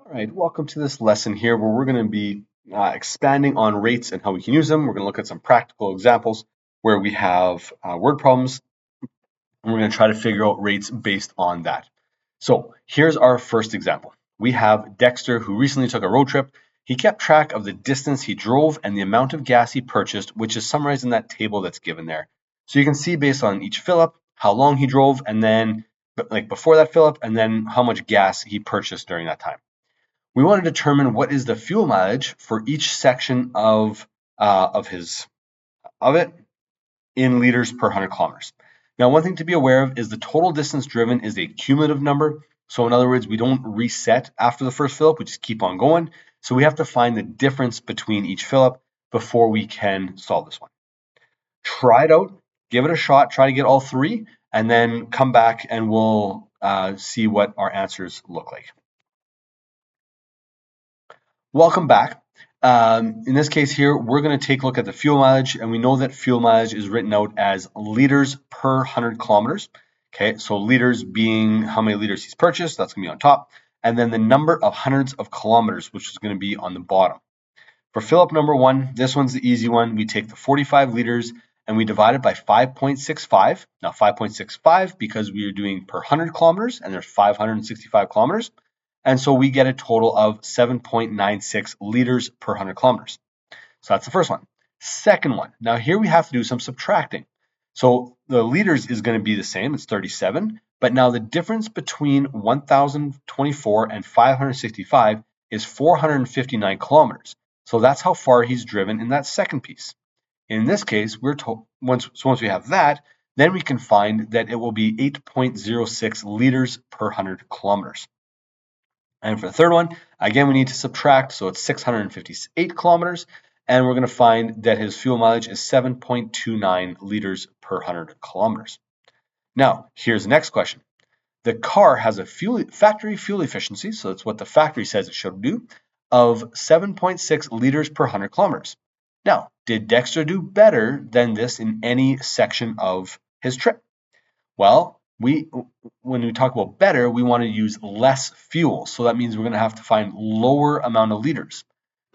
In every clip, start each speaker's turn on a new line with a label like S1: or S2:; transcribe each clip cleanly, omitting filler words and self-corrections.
S1: All right, welcome to this lesson here where we're going to be expanding on rates and how we can use them. We're going to look at some practical examples where we have word problems, and we're going to try to figure out rates based on that. So here's our first example. We have Dexter, who recently took a road trip. He kept track of the distance he drove and the amount of gas he purchased, which is summarized in that table that's given there. So you can see based on each fill up, how long he drove, and then like before that fill up, and then how much gas he purchased during that time. We want to determine what is the fuel mileage for each section of it in liters per 100 kilometers. Now, one thing to be aware of is the total distance driven is a cumulative number. So in other words, we don't reset after the first fill up, we just keep on going. So we have to find the difference between each fill up before we can solve this one. Try it out, give it a shot, try to get all three, and then come back and we'll see what our answers look like. Welcome back. In this case here, we're going to take a look at the fuel mileage, and we know that fuel mileage is written out as liters per 100 kilometers. Okay, so liters being how many liters he's purchased, that's going to be on top, and then the number of hundreds of kilometers, which is going to be on the bottom. For fill up number one, this one's the easy one. We take the 45 liters and we divide it by 5.65. Now 5.65 because we are doing per 100 kilometers and there's 565 kilometers. And so we get a total of 7.96 liters per 100 kilometers. So that's the first one. Second one, now here we have to do some subtracting. So the liters is going to be the same, it's 37, but now the difference between 1,024 and 565 is 459 kilometers. So that's how far he's driven in that second piece. In this case, we're told once we have that, then we can find that it will be 8.06 liters per 100 kilometers. And for the third one, again, we need to subtract, so it's 658 kilometers, and we're going to find that his fuel mileage is 7.29 liters per 100 kilometers. Now, here's the next question. The car has a factory fuel efficiency, so that's what the factory says it should do, of 7.6 liters per 100 kilometers. Now, did Dexter do better than this in any section of his trip? Well, when we talk about better, we want to use less fuel. So that means we're going to have to find lower amount of liters.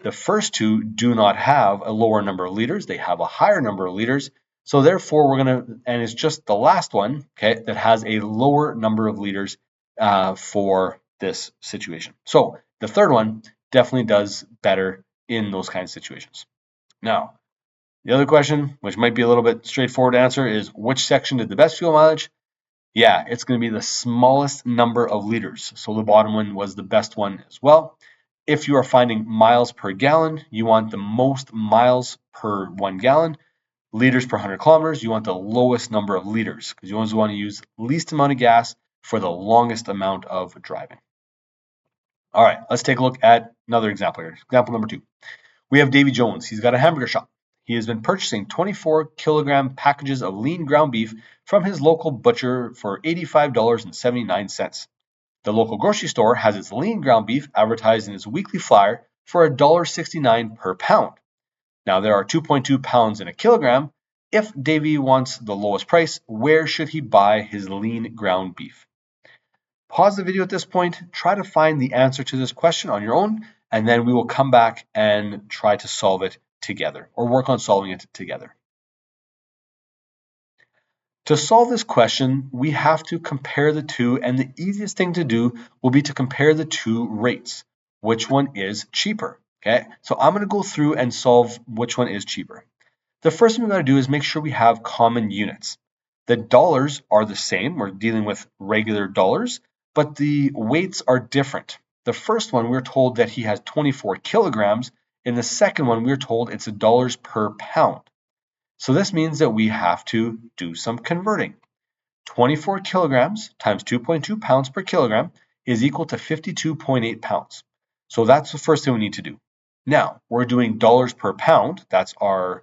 S1: The first two do not have a lower number of liters. They have a higher number of liters. So therefore, we're going to, and it's just the last one, okay, that has a lower number of liters for this situation. So the third one definitely does better in those kinds of situations. Now, the other question, which might be a little bit straightforward to answer, is which section did the best fuel mileage? Yeah, it's going to be the smallest number of liters. So the bottom one was the best one as well. If you are finding miles per gallon, you want the most miles per 1 gallon. Liters per 100 kilometers, you want the lowest number of liters because you always want to use least amount of gas for the longest amount of driving. All right, let's take a look at another example here. Example number 2. We have Davy Jones. He's got a hamburger shop. He has been purchasing 24 kilogram packages of lean ground beef from his local butcher for $85.79. The local grocery store has its lean ground beef advertised in its weekly flyer for $1.69 per pound. Now there are 2.2 pounds in a kilogram. If Davy wants the lowest price, where should he buy his lean ground beef? Pause the video at this point, try to find the answer to this question on your own, and then we will come back and try to solve it together or work on solving it together. To solve this question, we have to compare the two, and the easiest thing to do will be to compare the two rates. Which one is cheaper? Okay, so I'm going to go through and solve which one is cheaper. The first thing we got to do is make sure we have common units. The dollars are the same, we're dealing with regular dollars, but the weights are different. The first one, we're told that he has 24 kilograms. In the second one, we're told it's dollars per pound. So this means that we have to do some converting. 24 kilograms times 2.2 pounds per kilogram is equal to 52.8 pounds. So that's the first thing we need to do. Now, we're doing dollars per pound. That's our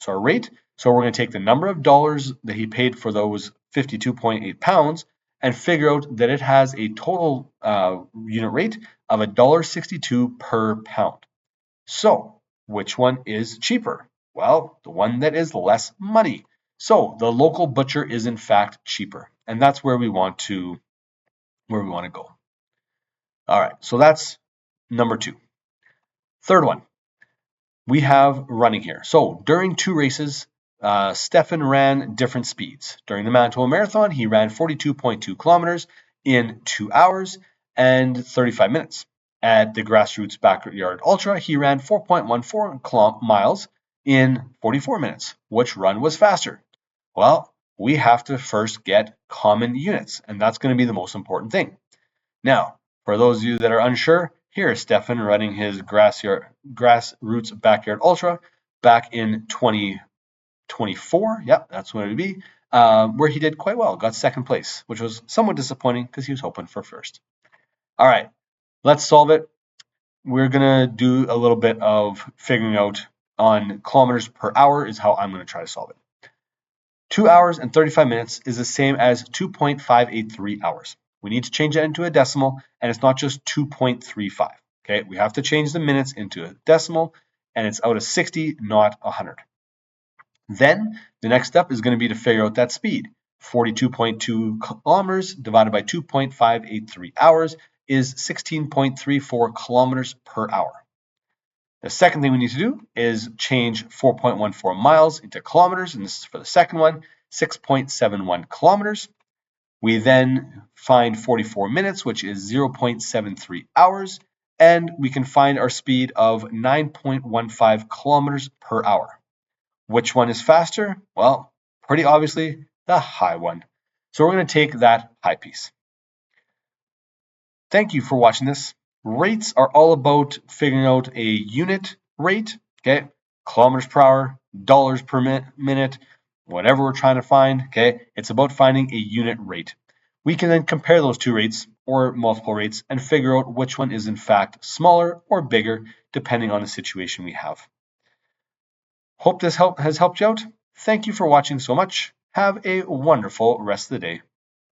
S1: rate. So we're going to take the number of dollars that he paid for those 52.8 pounds and figure out that it has a total unit rate of $1.62 per pound. So which one is cheaper? Well, the one that is less money. So the local butcher is in fact cheaper, and that's where we want to go. All right, so that's number 2. Third one, we have running here. So during 2 races, Stefan ran different speeds. During the Manitoba Marathon, he ran 42.2 kilometers in 2 hours and 35 minutes. At the Grassroots Backyard Ultra, he ran 4.14 miles in 44 minutes. Which run was faster? Well, we have to first get common units, and that's going to be the most important thing. Now, for those of you that are unsure, here is Stefan running his Grassroots Backyard Ultra back in 2024. Yep, that's what it would be, where he did quite well, got second place, which was somewhat disappointing because he was hoping for first. All right, let's solve it. We're going to do a little bit of figuring out on kilometers per hour is how I'm going to try to solve it. 2 hours and 35 minutes is the same as 2.583 hours. We need to change that into a decimal, and it's not just 2.35. Okay, we have to change the minutes into a decimal, and it's out of 60, not 100. Then the next step is going to be to figure out that speed. 42.2 kilometers divided by 2.583 hours is 16.34 kilometers per hour. The second thing we need to do is change 4.14 miles into kilometers, and this is for the second one, 6.71 kilometers. We then find 44 minutes, which is 0.73 hours, and we can find our speed of 9.15 kilometers per hour. Which one is faster? Well, pretty obviously, the high one. So we're going to take that high piece. Thank you for watching this. Rates are all about figuring out a unit rate, okay? Kilometers per hour, dollars per minute, whatever we're trying to find, okay? It's about finding a unit rate. We can then compare those 2 rates or multiple rates and figure out which one is in fact smaller or bigger depending on the situation we have. Hope this has helped you out. Thank you for watching so much. Have a wonderful rest of the day.